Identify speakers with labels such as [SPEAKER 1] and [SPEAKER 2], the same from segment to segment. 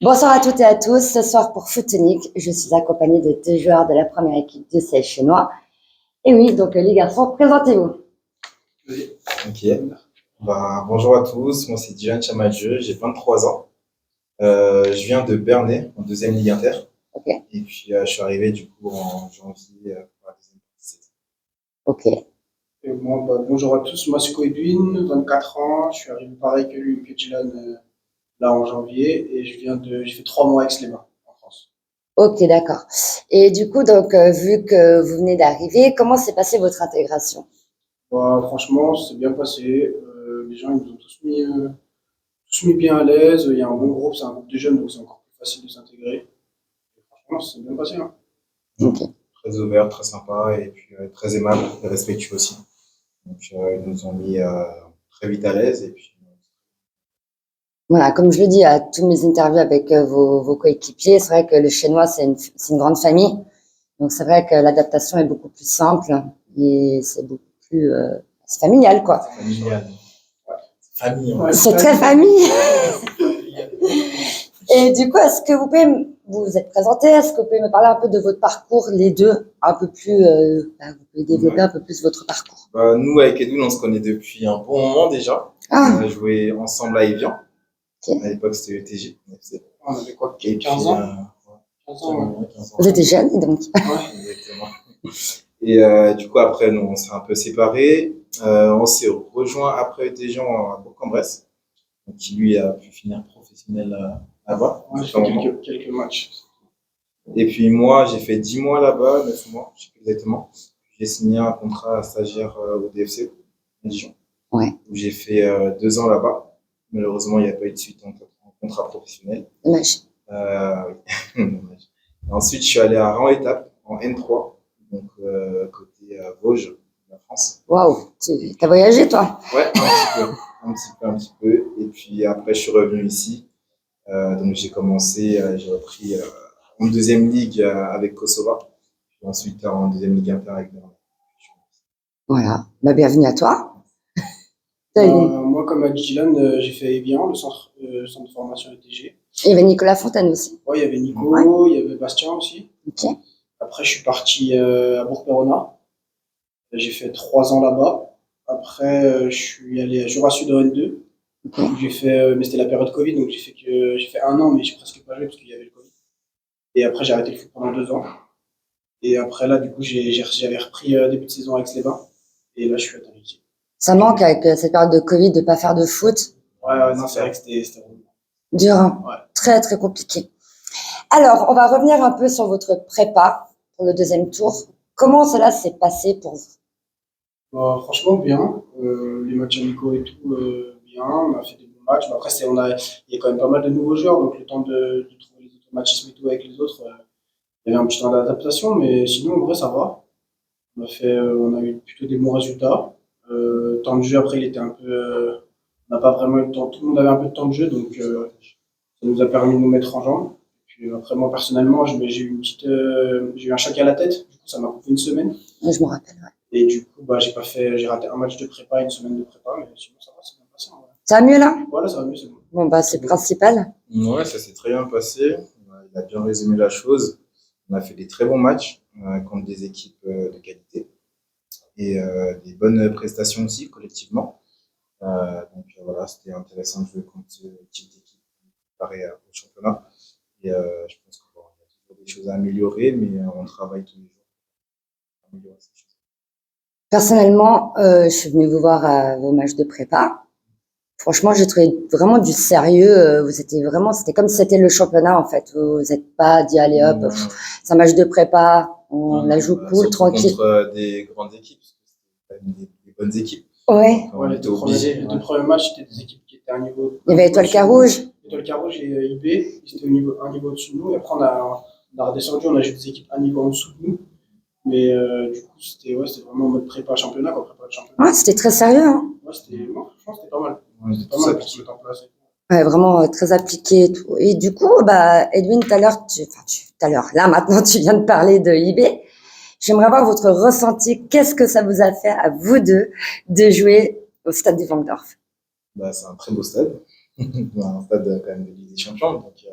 [SPEAKER 1] Bonsoir à toutes et à tous. Ce soir pour Foot Tonic, je suis accompagnée de deux joueurs de la première équipe du siège chinois. Et oui, donc les garçons, présentez-vous.
[SPEAKER 2] Oui. Ok. Bonjour à tous, moi c'est Diane Chamadjeu, j'ai 23 ans. Je viens de Bernay, en deuxième Ligue Inter.
[SPEAKER 1] Okay.
[SPEAKER 2] Et puis je suis arrivé du coup en janvier pour la deuxième saison.
[SPEAKER 1] Ok.
[SPEAKER 3] Et moi, bonjour à tous, moi c'est Edwin, 24 ans, je suis arrivé pareil que lui, que Dylan, là en janvier, et j'ai fait 3 mois à Aix-les-Bains, en France.
[SPEAKER 1] Ok, d'accord. Et du coup, donc, vu que vous venez d'arriver, comment s'est passée votre intégration?
[SPEAKER 3] Franchement, c'est bien passé. Les gens ils nous ont tous mis bien à l'aise. Il y a un bon groupe, c'est un groupe de jeunes, donc c'est encore plus facile de s'intégrer. Et franchement, c'est bien passé. Hein.
[SPEAKER 1] Okay.
[SPEAKER 2] Très ouvert, très sympa, et puis très aimable et respectueux aussi. Donc ils nous ont mis très vite à l'aise. Et puis,
[SPEAKER 1] voilà, comme je le dis à tous mes interviews avec vos coéquipiers, c'est vrai que le chinois, c'est une grande famille. Donc, c'est vrai que l'adaptation est beaucoup plus simple et c'est beaucoup plus c'est familial, quoi.
[SPEAKER 2] C'est familial. Ouais. Famille.
[SPEAKER 1] Ouais, c'est très famille. Et du coup, est-ce que vous êtes présenté, est-ce que vous pouvez me parler un peu de votre parcours, les deux, un peu plus, vous pouvez développer un peu plus votre parcours?
[SPEAKER 2] Nous, avec Edwin, on se connaît depuis un bon moment déjà. On a joué ensemble à Evian. Okay. À l'époque, c'était ETG.
[SPEAKER 3] On avait quoi, 15 ans 15 ans, ouais.
[SPEAKER 1] Vous étiez jeune, donc.
[SPEAKER 2] Ouais, exactement. Et du coup, après, nous, on s'est un peu séparés. On s'est rejoint après ETG à Bourg-en-Bresse, qui lui a pu finir professionnel là-bas.
[SPEAKER 3] Ouais, j'ai fait quelques matchs.
[SPEAKER 2] Et puis moi, j'ai fait 10 mois là-bas, 9 mois, je sais plus exactement. J'ai signé un contrat stagiaire au DFC, à Dijon.
[SPEAKER 1] Ouais.
[SPEAKER 2] Où j'ai fait 2 ans là-bas. Malheureusement, il n'y a pas eu de suite en contrat professionnel.
[SPEAKER 1] Dommage.
[SPEAKER 2] Dommage. Ensuite, je suis allé à Rang-Étape, en N3, donc côté Vosges, la France.
[SPEAKER 1] Waouh, t'as voyagé, toi?
[SPEAKER 2] Ouais, un petit peu. Et puis après, je suis revenu ici. Donc j'ai repris en deuxième ligue avec Kosovo. Puis ensuite en deuxième ligue inter avec Bernay.
[SPEAKER 1] Voilà, bienvenue à toi.
[SPEAKER 3] Moi, comme a dit Dylan, j'ai fait Evian, le centre de formation ETG.
[SPEAKER 1] Il y avait Nicolas Fontaine aussi.
[SPEAKER 3] Oui, il y avait Nico, il y avait Bastien aussi.
[SPEAKER 1] Ok.
[SPEAKER 3] Après, je suis parti à Bourg-Perona. J'ai fait 3 ans là-bas. Après, je suis allé à Jura Sud en N2. Okay. J'ai fait, mais c'était la période Covid, donc j'ai fait 1 an, mais j'ai presque pas joué parce qu'il y avait le Covid. Et après, j'ai arrêté le foot pendant 2 ans. Et après, là, du coup, j'avais repris début de saison à Aix-les-Bains. Et là, je suis à Tahiti.
[SPEAKER 1] Ça manque avec cette période de Covid de pas faire de foot.
[SPEAKER 3] Ouais, non, c'est vrai que c'était
[SPEAKER 1] dur, hein. Ouais. Très, très compliqué. Alors, on va revenir un peu sur votre prépa pour le deuxième tour. Comment cela s'est passé pour vous?
[SPEAKER 3] Franchement, bien. Les matchs amicaux et tout, bien. On a fait des bons matchs. Après, il y a quand même pas mal de nouveaux joueurs, donc le temps de trouver les automatismes et tout avec les autres, il y avait un petit temps d'adaptation, mais sinon, en vrai, ça va. On a eu plutôt des bons résultats. Temps de jeu, après, il était un peu. On n'a pas vraiment eu le temps. Tout le monde avait un peu de temps de jeu, donc ça nous a permis de nous mettre en jambes. Puis après, moi, personnellement, j'ai eu un choc à la tête. Du coup, ça m'a coupé une semaine.
[SPEAKER 1] Oui, je me rappelle, ouais.
[SPEAKER 3] Et du coup, j'ai raté un match de prépa, une semaine de prépa, mais sinon, ça va, c'est bien passé. Ouais.
[SPEAKER 1] Ça va mieux, là?
[SPEAKER 3] Voilà, ça va mieux, c'est bon.
[SPEAKER 1] Bon, c'est le principal.
[SPEAKER 2] Ouais, ça s'est très bien passé. Il a bien résumé la chose. On a fait des très bons matchs contre des équipes de qualité et des bonnes prestations aussi collectivement. Donc voilà, c'était intéressant de jouer contre ce type d'équipe comparé au championnat. Et je pense qu'il y a toujours des choses à améliorer, mais on travaille tous les jours pour améliorer ces choses.
[SPEAKER 1] Personnellement, je suis venue vous voir à vos matchs de prépa. Franchement, j'ai trouvé vraiment du sérieux. C'était comme si c'était le championnat, en fait. Vous n'êtes pas dit, allez hop, c'est un match de prépa, on la joue cool, tranquille.
[SPEAKER 2] Contre des grandes équipes, des bonnes équipes.
[SPEAKER 1] Ouais.
[SPEAKER 3] On était obligés. Les 2 premiers matchs, c'était des équipes qui étaient à un niveau.
[SPEAKER 1] Il y avait Étoile Carouge.
[SPEAKER 3] Étoile Carouge et IB, ils étaient un niveau au-dessus de nous. Et après, on a redescendu, on a joué des équipes un niveau en dessous de nous. Mais du coup, c'était vraiment en mode prépa championnat, quoi, prépa de championnat.
[SPEAKER 1] Ouais, c'était très sérieux, hein.
[SPEAKER 3] Ouais, franchement, c'était pas mal.
[SPEAKER 2] C'était pas mal pour
[SPEAKER 3] se mettre en place.
[SPEAKER 1] Ouais, vraiment très appliqué et tout. Et du coup, Edwin, tout à l'heure, là, maintenant, tu viens de parler de IB. J'aimerais avoir votre ressenti. Qu'est-ce que ça vous a fait à vous deux de jouer au stade du Wankdorf?
[SPEAKER 2] C'est un très beau stade. Un stade quand même de Ligue des Champions. Donc,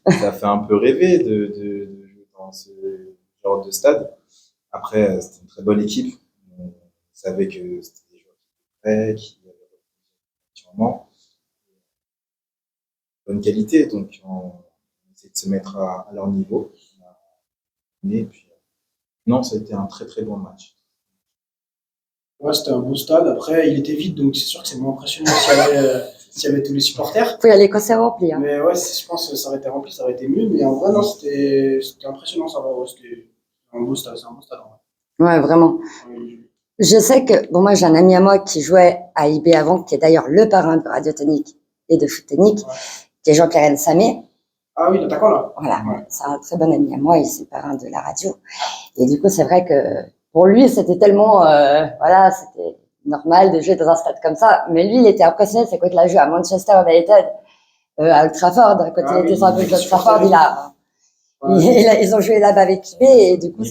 [SPEAKER 2] ça fait un peu rêver de jouer dans ce genre de stade. Après, c'était une très bonne équipe. On savait que c'était des joueurs qui étaient prêts, qui avaient sûrement bonne qualité, donc on essaie de se mettre à leur niveau. Et puis, non, ça a été un très très bon match.
[SPEAKER 3] Ouais, c'était un beau stade. Après, il était vide, donc c'est sûr que c'est moins impressionnant s'il y avait tous les supporters.
[SPEAKER 1] Faut y aller quand c'est rempli. Hein.
[SPEAKER 3] Mais ouais, je pense que ça aurait été rempli, ça aurait été mieux. Mais en vrai, non, c'était impressionnant, ça va. Ouais, c'était un beau stade, c'est un beau stade.
[SPEAKER 1] Ouais, vraiment.
[SPEAKER 3] Ouais.
[SPEAKER 1] Je sais que, bon, moi, j'ai un ami à moi qui jouait à IB avant, qui est d'ailleurs le parrain de Radiotonique et de Footonique,
[SPEAKER 3] Ouais.
[SPEAKER 1] qui est Jean-Pierre Samé.
[SPEAKER 3] Ah oui, l'attaquant là.
[SPEAKER 1] Voilà,
[SPEAKER 3] Ouais.
[SPEAKER 1] c'est un très bon ami à moi, il est le parrain de la radio. Et du coup, c'est vrai que pour lui, c'était tellement, voilà, c'était normal de jouer dans un stade comme ça. Mais lui, il était impressionné, c'est quand il a joué à Manchester United, à Old Trafford, quand
[SPEAKER 3] Ah
[SPEAKER 1] il était
[SPEAKER 3] oui,
[SPEAKER 1] sur un peu de Old Trafford,
[SPEAKER 3] Ouais.
[SPEAKER 1] ils ont joué là-bas avec IB, et du coup,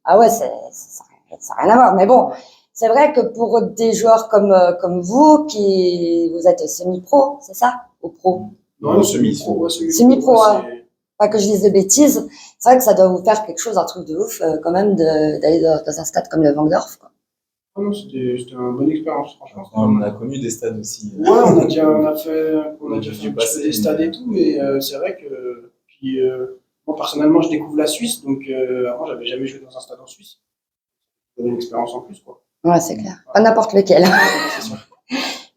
[SPEAKER 1] ah ouais, ça n'a rien à voir. Mais bon, c'est vrai que pour des joueurs comme vous, qui vous êtes semi-pro, c'est ça? Ou pro?
[SPEAKER 3] Non,
[SPEAKER 2] semi-pro.
[SPEAKER 3] Ouais,
[SPEAKER 1] Semi-pro,
[SPEAKER 3] ouais,
[SPEAKER 1] hein. Pas que je dise de bêtises. C'est vrai que ça doit vous faire quelque chose, un truc de ouf, quand même, d'aller dans un stade comme le Wangdorf, quoi.
[SPEAKER 3] Ah non, c'était une bonne expérience, franchement.
[SPEAKER 2] On a connu des stades aussi.
[SPEAKER 3] Ouais, on a déjà fait un petit peu
[SPEAKER 2] passer,
[SPEAKER 3] des stades et tout, mais c'est vrai que. Puis, moi, personnellement, je découvre la Suisse, donc avant, j'avais jamais joué dans un stade en Suisse. C'est une expérience en plus, quoi.
[SPEAKER 1] Ouais, c'est clair. Pas n'importe lequel.
[SPEAKER 3] C'est sûr.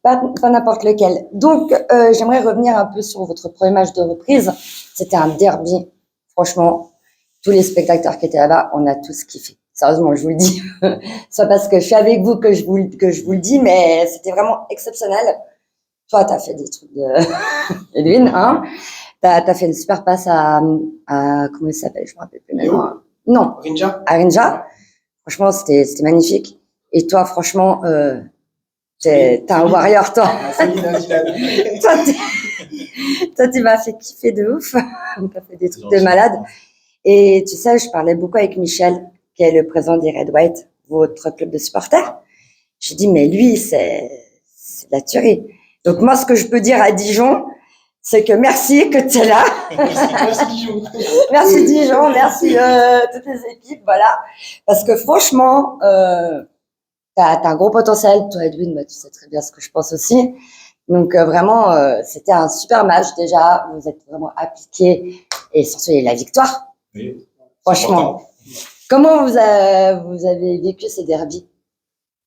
[SPEAKER 1] Pas n'importe lequel. Donc, j'aimerais revenir un peu sur votre premier match de reprise. C'était un derby. Franchement, tous les spectateurs qui étaient là-bas, on a tous kiffé. Sérieusement, je vous le dis. Soit parce que je suis avec vous que je vous le dis, mais c'était vraiment exceptionnel. Toi, t'as fait des trucs de Edwin, hein. T'as fait une super passe comment il s'appelle? Je me rappelle plus maintenant. Non.
[SPEAKER 3] Rinja?
[SPEAKER 1] À Rinja. Franchement, c'était magnifique. Et toi, franchement, t'es un warrior, toi. toi, tu m'as fait kiffer de ouf. T'as fait des trucs de malade. Et tu sais, je parlais beaucoup avec Michel, qui est le président des Red White, votre club de supporters. J'ai dit, mais lui, c'est la tuerie. Donc moi, ce que je peux dire à Dijon, c'est que merci que tu es là.
[SPEAKER 3] Merci Dijon.
[SPEAKER 1] Merci Dijon, merci toutes les équipes, voilà. Parce que franchement, t'as un gros potentiel. Toi, Edwin, bah, tu sais très bien ce que je pense aussi. Donc vraiment, c'était un super match déjà. Vous êtes vraiment appliqués et surtout il y a eu la victoire.
[SPEAKER 2] Oui,
[SPEAKER 1] franchement. Comment vous avez vécu ces derbies?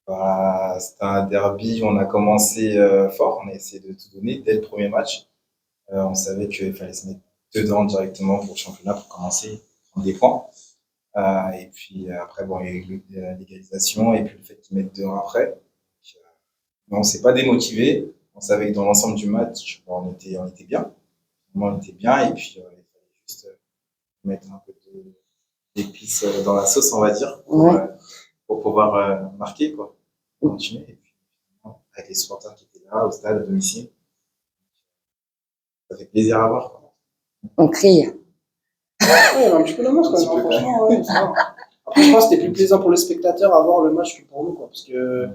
[SPEAKER 2] Bah, c'était un derby, on a commencé fort, on a essayé de tout donner dès le premier match. On savait qu'il fallait se mettre dedans directement pour le championnat pour commencer, prendre des points. Et puis après, bon, il y a eu l'égalisation et puis le fait qu'ils mettent 2 après. Donc, mais on s'est pas démotivé. On savait que dans l'ensemble du match, bon, on était bien. Vraiment, on était bien. Et puis, il fallait juste mettre un peu d'épices dans la sauce, on va dire, pour pouvoir marquer, quoi. Continuer. Et puis, avec les supporters qui étaient là, au stade, à domicile, ça fait plaisir à voir, quoi.
[SPEAKER 1] On crie.
[SPEAKER 3] Ouais, un petit peu d'ambiance quand même, franchement. Ouais, après, je pense que c'était plus plaisant pour les spectateurs à voir le match que pour nous, quoi. Parce que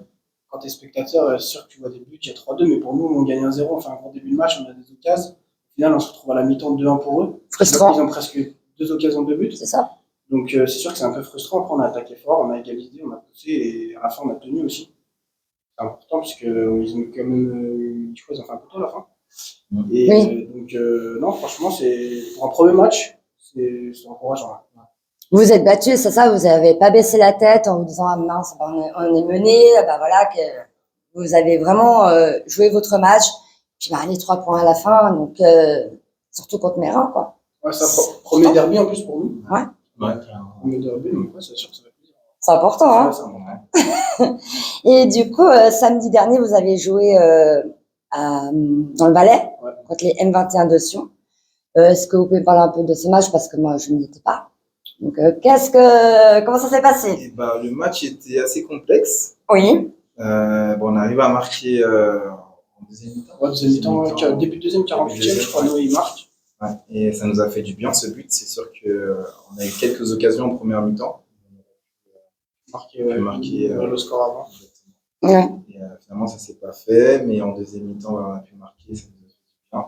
[SPEAKER 3] quand t'es spectateur, c'est sûr que tu vois des buts, il y a 3-2, mais pour nous, on gagne 1-0, on fait un grand début de match, on a des occasions. Au final, on se retrouve à la mi-temps de 2-1 pour eux.
[SPEAKER 1] Frustrant.
[SPEAKER 3] Ils ont presque 2 occasions de but.
[SPEAKER 1] C'est ça.
[SPEAKER 3] Donc, c'est sûr que c'est un peu frustrant. Après, on a attaqué fort, on a égalisé, on a poussé, et à la fin, on a tenu aussi. C'est important, parce qu'ils ont quand même, je crois, ils ont fait un peu tôt à la fin. Et
[SPEAKER 1] oui.
[SPEAKER 3] donc, non, franchement, pour un premier match, c'est encourageant. Ouais.
[SPEAKER 1] Vous êtes battu, c'est ça, vous n'avez pas baissé la tête en vous disant ah mince, on est mené, bah voilà, que vous avez vraiment joué votre match, puis bah, les 3 points à la fin, donc surtout contre Mérin, quoi.
[SPEAKER 3] Ouais, c'est un premier derby en plus pour nous.
[SPEAKER 1] Ouais.
[SPEAKER 3] Premier derby, donc ouais, c'est sûr que ça va être plaisir.
[SPEAKER 1] C'est important, hein. Et du coup, samedi dernier, vous avez joué dans le Valais, contre les M21 de Sion. Est-ce que vous pouvez me parler un peu de ce match, parce que moi, je n'y étais pas. Donc, comment ça s'est passé?
[SPEAKER 2] Et bah, le match était assez complexe.
[SPEAKER 1] Oui.
[SPEAKER 2] Bon, on arrive à marquer en deuxième mi-temps.
[SPEAKER 3] Ouais, deuxième mi-temps, début de deuxième, 48e, je crois, il marque.
[SPEAKER 2] Ouais, et ça nous a fait du bien ce but. C'est sûr qu'on a eu quelques occasions en première mi-temps.
[SPEAKER 3] Marquer le score avant.
[SPEAKER 1] Ouais.
[SPEAKER 2] Et finalement, ça s'est pas fait, mais en deuxième mi-temps, on a pu marquer, ça nous a fait du bien.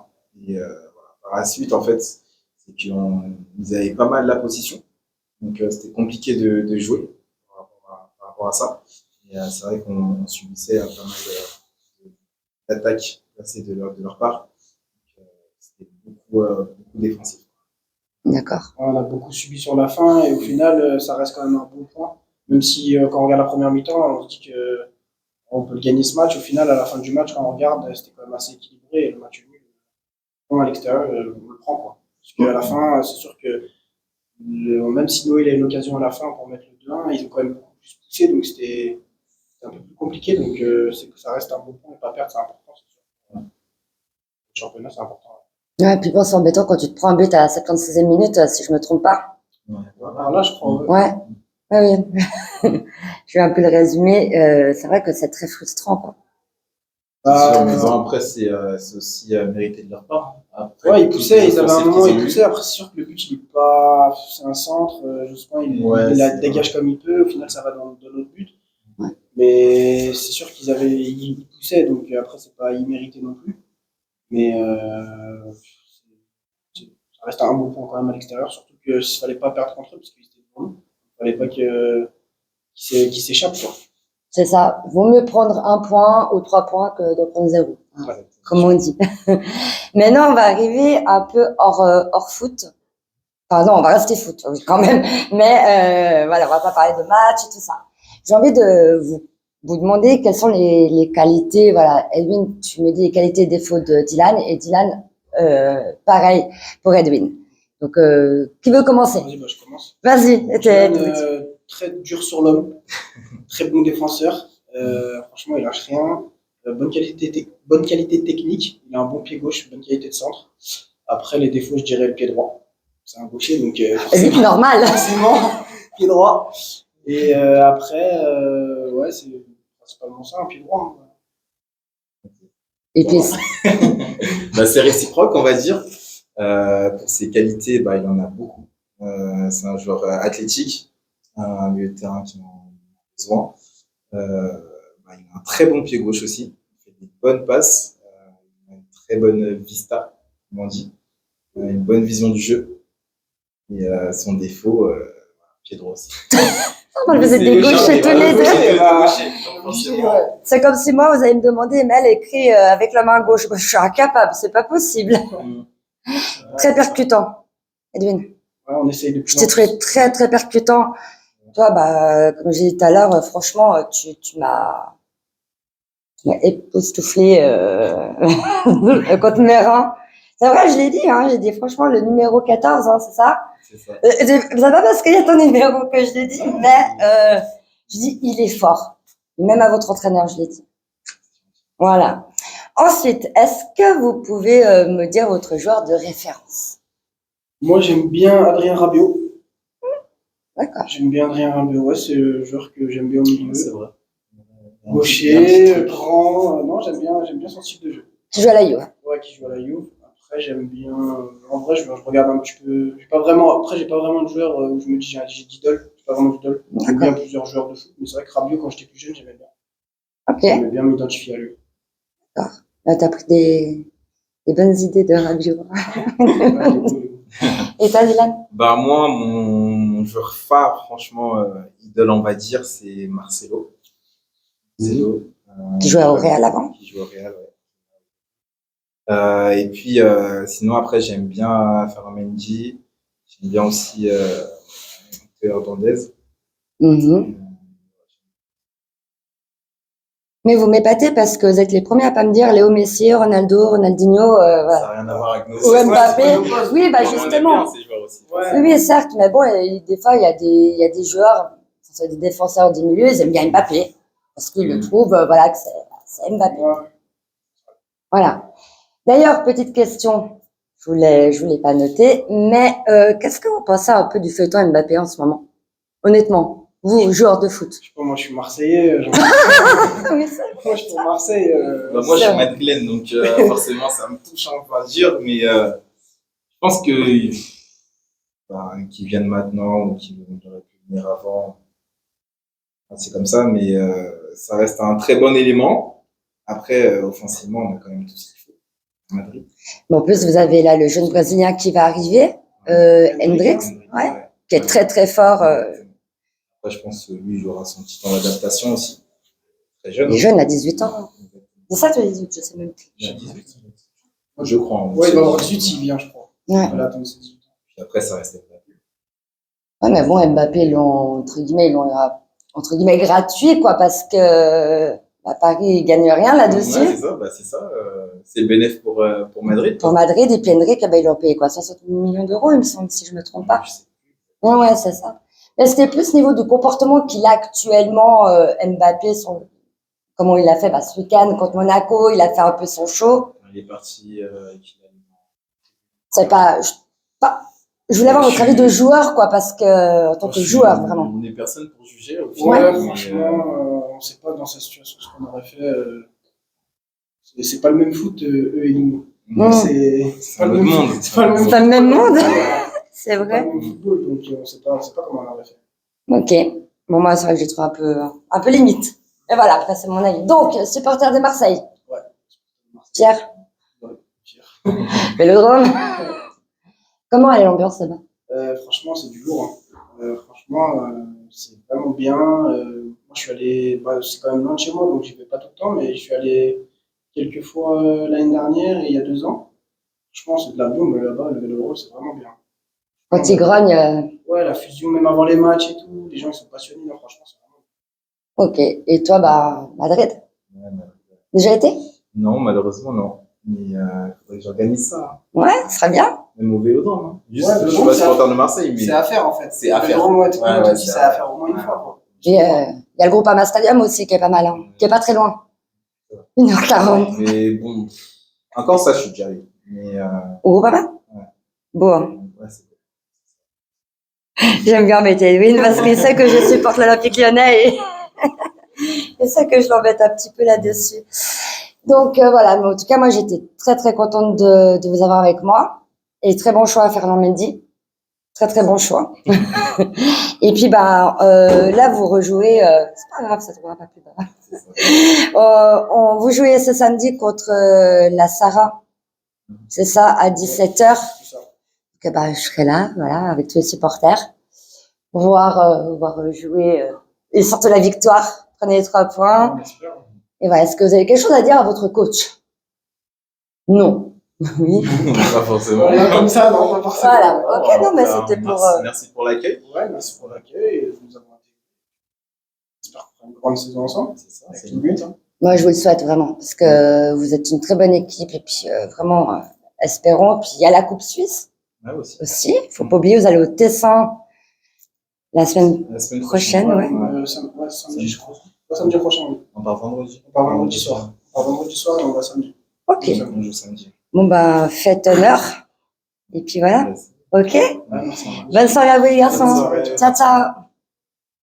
[SPEAKER 2] Et voilà. Par la suite, en fait, c'est c'est qu'ils avaient pas mal la position. Donc, c'était compliqué de jouer par rapport à ça. Et c'est vrai qu'on subissait pas mal d'attaques passées de leur part. Donc, c'était beaucoup défensif.
[SPEAKER 1] D'accord.
[SPEAKER 3] On a beaucoup subi sur la fin et au final, ça reste quand même un bon point. Même si quand on regarde la première mi-temps, on se dit qu'on peut le gagner ce match. Au final, à la fin du match, quand on regarde, c'était quand même assez équilibré et le match est nul. À l'extérieur, on le prend, quoi. Parce qu'à la fin, c'est sûr que même si Noé a une occasion à la fin pour mettre le 2-1, ils ont quand même beaucoup plus poussé, donc c'était un peu plus compliqué. Donc c'est que ça reste un bon point et pas perdre, c'est important, c'est sûr. Le championnat, c'est important.
[SPEAKER 1] Ouais, puis bon, c'est embêtant quand tu te prends un but à la 76e minute, si je me trompe pas.
[SPEAKER 3] Alors là, je crois.
[SPEAKER 1] Ouais. Ouais, oui. Je vais un peu le résumer. C'est vrai que c'est très frustrant, quoi.
[SPEAKER 2] Mais bon, après, c'est aussi mérité de leur part. Après,
[SPEAKER 3] ouais, ils poussaient, ils avaient un moment, ils poussaient. Après, c'est sûr que le but, il est pas. C'est un centre, Jospin, il la dégage comme il peut. Au final, ça va dans notre but.
[SPEAKER 1] Ouais.
[SPEAKER 3] Mais c'est sûr ils poussaient, donc après, c'est pas immérité non plus. Mais ça reste un bon point quand même à l'extérieur, surtout qu'il ne fallait pas perdre contre eux, parce qu'ils étaient devant nous. Il ne fallait pas qu'ils s'échappent, quoi.
[SPEAKER 1] C'est ça. Vaut mieux prendre 1 point ou 3 points que de prendre 0.
[SPEAKER 3] Ouais.
[SPEAKER 1] Comme on dit. Maintenant, on va arriver un peu hors foot. Enfin, non, on va rester foot, oui, quand même. Mais voilà, on va pas parler de match et tout ça. J'ai envie de vous demander quelles sont les qualités. Voilà, Edwin, tu me dis les qualités et défauts de Dylan. Et Dylan, pareil pour Edwin. Donc, qui veut commencer?
[SPEAKER 3] Vas-y, je commence.
[SPEAKER 1] Vas-y.
[SPEAKER 3] Dylan, très dur sur l'homme. Très bon défenseur. Franchement, il lâche rien. Bonne qualité technique. Il a un bon pied gauche, bonne qualité de centre. Après, les défauts, je dirais le pied droit. C'est un gaucher, donc
[SPEAKER 1] C'est normal.
[SPEAKER 3] Forcément, pied droit. Et après, ouais, c'est principalement ça, un pied droit. Hein.
[SPEAKER 1] Et puis,
[SPEAKER 2] c'est réciproque, on va dire. Pour ses qualités, il en a beaucoup. C'est un joueur athlétique, un milieu de terrain qui en a besoin. Il a un très bon pied gauche aussi. Il fait des bonnes passes, une très bonne vista, comme on dit, une bonne vision du jeu. Et son défaut, pied droit aussi.
[SPEAKER 1] on faisait des gauchers tous les deux. C'est comme si moi, vous allez me demander, mais elle écrit avec la main gauche. Je suis incapable, c'est pas possible. Très percutant, Edwin.
[SPEAKER 3] Ouais, on essaye de.
[SPEAKER 1] Je t'ai trouvé très, très percutant. Toi, comme j'ai dit tout à l'heure, franchement, tu m'as époustouflé contre mes reins. C'est vrai, je l'ai dit, hein, j'ai dit franchement le numéro 14, hein, c'est ça?
[SPEAKER 2] C'est ça.
[SPEAKER 1] C'est pas parce qu'il y a ton numéro que je l'ai dit, mais je dis il est fort. Même à votre entraîneur, je l'ai dit. Voilà. Ensuite, est-ce que vous pouvez me dire votre joueur de référence?
[SPEAKER 3] Moi, j'aime bien Adrien Rabiot.
[SPEAKER 1] D'accord.
[SPEAKER 3] J'aime bien Adrien Rabiot, ouais, c'est le joueur que j'aime bien au milieu.
[SPEAKER 2] C'est vrai.
[SPEAKER 3] Gaucher, grand, non, j'aime bien son style de jeu.
[SPEAKER 1] Qui joue à la Juve.
[SPEAKER 3] Ouais, qui joue à la Juve. Après, j'aime bien. En vrai, je regarde un petit peu. J'ai pas vraiment de joueur où je me dis j'ai d'idole. J'ai pas vraiment d'idole. J'aime bien plusieurs joueurs de foot, mais c'est vrai que Rabiot, quand j'étais plus jeune, j'aimais bien.
[SPEAKER 1] Ok.
[SPEAKER 3] J'aimais bien m'identifier à lui.
[SPEAKER 1] D'accord. Là, t'as pris des bonnes idées de Rabiot. Et toi, Dylan?
[SPEAKER 2] Moi, mon joueur phare, franchement, idole, on va dire, c'est Marcelo.
[SPEAKER 1] Qui joue au Real avant.
[SPEAKER 2] Qui joue au Real, ouais. Et puis, sinon, après, j'aime bien Ferland Mendy. J'aime bien aussi Théo Hernandez.
[SPEAKER 1] Mais vous m'épatez parce que vous êtes les premiers à pas me dire Léo Messi, Ronaldo, Ronaldinho. Voilà.
[SPEAKER 2] Ça n'a rien à voir avec nos
[SPEAKER 1] Ou Mbappé. Oui, justement.
[SPEAKER 2] Ouais.
[SPEAKER 1] Oui, certes, mais bon, des fois, il y a des joueurs, que ce soit des défenseurs du milieu, ils aiment bien Mbappé. Parce qu'ils le trouvent, voilà, que c'est Mbappé. Voilà. D'ailleurs, petite question, je vous l'ai pas noté, mais qu'est-ce que vous pensez un peu du feuilleton Mbappé en ce moment? Honnêtement, vous, joueur de foot.
[SPEAKER 3] Je sais pas, moi je suis Marseillais.
[SPEAKER 1] Oui,
[SPEAKER 3] moi je suis pour Marseille.
[SPEAKER 2] Moi je suis madrilène, donc forcément ça me touche, hein, pas dire, mais je pense que qu'ils viennent maintenant ou qu'ils auraient pu venir avant, c'est comme ça, mais ça reste un très bon élément. Après, offensivement, on a quand même tout ce qu'il faut à Madrid.
[SPEAKER 1] Bon, en plus, vous avez là le jeune Brésilien qui va arriver. Hendrix, ouais, qui est très très fort.
[SPEAKER 2] Après, je pense que lui, il aura son petit temps d'adaptation aussi. Très jeune.
[SPEAKER 1] Il est jeune, à 18 ans. C'est ça, tu as 18, je sais même plus.
[SPEAKER 2] Il a 18, je crois. Hein.
[SPEAKER 3] Ouais, il va avoir 18 s'il vient, je crois.
[SPEAKER 1] Ouais.
[SPEAKER 3] Voilà, attends, c'est 18.
[SPEAKER 2] Puis après, ça reste Mbappé.
[SPEAKER 1] Ouais, mais bon, Mbappé, ils l'ont entre guillemets gratuit, quoi, parce que Paris, il gagne rien là-dessus.
[SPEAKER 2] Ouais, c'est ça. C'est bénéf pour Madrid.
[SPEAKER 1] Pour Madrid, et puis Henrik, ils l'ont payé quoi, 60 millions d'euros, il me semble, si je me trompe pas.
[SPEAKER 2] Je sais.
[SPEAKER 1] Ouais, c'est ça. Mais c'était plus au niveau du comportement qu'il a actuellement, Mbappé, comment il a fait ce week-end contre Monaco, il a fait un peu son show.
[SPEAKER 2] Il est parti.
[SPEAKER 1] C'est pas, je voulais avoir votre avis de joueur, quoi, parce que en tant que joueur, vraiment.
[SPEAKER 2] On n'est personne pour juger. Au
[SPEAKER 3] Ouais,
[SPEAKER 2] final,
[SPEAKER 3] franchement, on ne sait pas dans sa situation ce qu'on aurait fait. C'est pas le même foot, eux et nous. C'est pas le même monde.
[SPEAKER 1] C'est pas le même monde. C'est
[SPEAKER 3] C'est pas
[SPEAKER 1] vrai.
[SPEAKER 3] le même football, donc on sait pas comment on aurait fait.
[SPEAKER 1] Ok. Bon, moi, c'est vrai que j'ai trouvé un peu limite. Et voilà, après, c'est mon avis. Donc, supporter de Marseille.
[SPEAKER 3] Ouais.
[SPEAKER 1] Pierre.
[SPEAKER 3] Ouais, Pierre.
[SPEAKER 1] Vélodrome. Comment est l'ambiance là-bas?
[SPEAKER 3] Franchement, c'est du lourd. Hein. Franchement, c'est vraiment bien. Moi, je suis allé, c'est quand même loin de chez moi, donc j'y vais pas tout le temps, mais je suis allé quelques fois l'année dernière et il y a 2 ans. Franchement, c'est de la bombe là-bas, le Vélodrome, c'est vraiment bien.
[SPEAKER 1] Quand ils grognent.
[SPEAKER 3] Ouais, la fusion, même avant les matchs et tout, les gens ils sont passionnés, non, franchement, c'est vraiment
[SPEAKER 1] Ok. Et toi, Madrid.
[SPEAKER 2] Ouais, Madrid.
[SPEAKER 1] Déjà été?
[SPEAKER 2] Non, malheureusement, non. Mais il faudrait que j'organise ça. Hein.
[SPEAKER 1] Ouais, ce serait bien.
[SPEAKER 2] Même au Vélodrome. Hein. Juste,
[SPEAKER 3] Ouais,
[SPEAKER 2] je suis
[SPEAKER 3] Vélodrome,
[SPEAKER 2] pas
[SPEAKER 3] c'est
[SPEAKER 2] supporter de Marseille, mais
[SPEAKER 3] c'est à faire en fait.
[SPEAKER 2] C'est à faire.
[SPEAKER 3] Vélodrome, ouais, tout le monde
[SPEAKER 2] Ouais,
[SPEAKER 3] te dit
[SPEAKER 2] c'est
[SPEAKER 3] c'est
[SPEAKER 2] à
[SPEAKER 3] à faire au moins une fois. Quoi.
[SPEAKER 1] Et il y a le Groupama Stadium aussi qui est pas mal, hein, qui est pas très loin. 1h40.
[SPEAKER 2] Mais bon, encore ça, je suis déjà allé. Mais
[SPEAKER 1] Au Groupama?
[SPEAKER 2] Ouais.
[SPEAKER 1] Beau, hein.
[SPEAKER 2] ouais, c'est
[SPEAKER 1] J'aime bien embêter Edwin parce qu'il sait que je supporte l'Olympique Lyonnais et il sait que je l'embête un petit peu là-dessus. Donc voilà, mais en tout cas, moi j'étais très très contente de vous avoir avec moi. Et très bon choix à Fernand Mendy. Très très bon choix. Et puis là vous rejouez, c'est pas grave, ça ne trouvera pas plus grave. Vous jouez ce samedi contre la Sarah, c'est ça, à 17h.
[SPEAKER 3] C'est ça.
[SPEAKER 1] Donc, je serai là, voilà, avec tous les supporters, pour voir jouer et sortir la victoire, prenez les 3 points.
[SPEAKER 3] On espère.
[SPEAKER 1] Et voilà, est-ce que vous avez quelque chose à dire à votre coach? Non. Oui.
[SPEAKER 2] pas forcément.
[SPEAKER 3] Voilà, comme ça, non, pas forcément.
[SPEAKER 1] Voilà. Ok, non, mais c'était pour.
[SPEAKER 2] Merci pour l'accueil.
[SPEAKER 3] Ouais, merci pour l'accueil. Et nous avons été. J'espère qu'on fera une grande saison ensemble.
[SPEAKER 2] C'est ça.
[SPEAKER 3] Avec
[SPEAKER 2] C'est
[SPEAKER 3] tout le but. Hein.
[SPEAKER 1] Moi, je vous le souhaite vraiment, parce que vous êtes une très bonne équipe et puis vraiment, espérons. Puis il y a la Coupe Suisse
[SPEAKER 2] Ouais, aussi.
[SPEAKER 1] aussi. Faut pas oublier, vous allez au Tessin la semaine prochaine, ouais.
[SPEAKER 3] Samedi, je crois. Pas samedi prochain, oui.
[SPEAKER 2] On part vendredi.
[SPEAKER 3] On part vendredi soir. On part vendredi soir et on va samedi.
[SPEAKER 1] Ok.
[SPEAKER 2] On joue samedi.
[SPEAKER 1] Bon, faites honneur. Et puis voilà. Ok.
[SPEAKER 3] Ouais, merci.
[SPEAKER 1] Bonne soirée à vous, les garçons.
[SPEAKER 3] Bonne soirée.
[SPEAKER 1] Ciao, ciao.